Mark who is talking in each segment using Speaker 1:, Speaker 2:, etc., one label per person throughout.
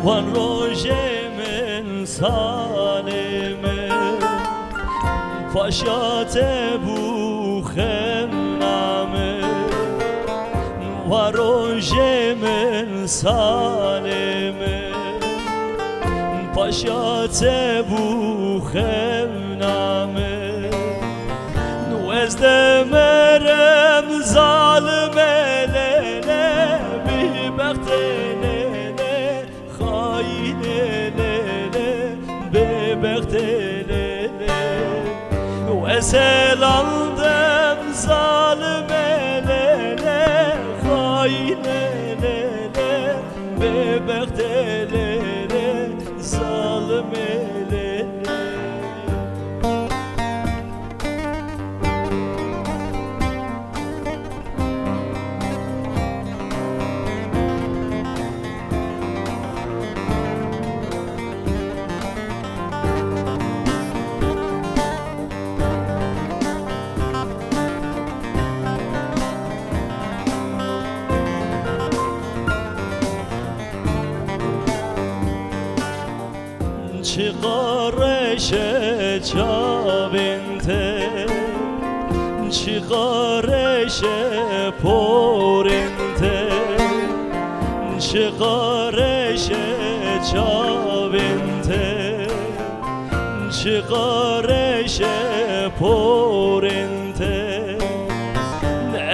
Speaker 1: Van rojemen saleme Paşa tebu khemname Van rojemen saleme Paşa tebu khemname Nuezde merem zalim elene Bir bektelene hain elene Bebektelene Ezel aldım zalim elene hain elene Bebektelene zalim elene Çıkareşe çabinte Çıkareşe porinte Çıkareşe çabinte Çıkareşe porinte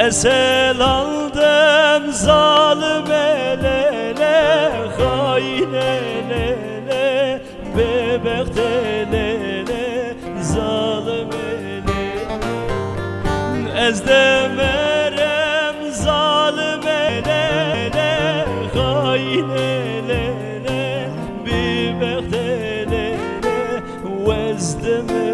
Speaker 1: Esel aldım zalim elene hain elene Bebektelene zalim elene Ezde merem zalim elene hain elene Bebektelene Ezde merem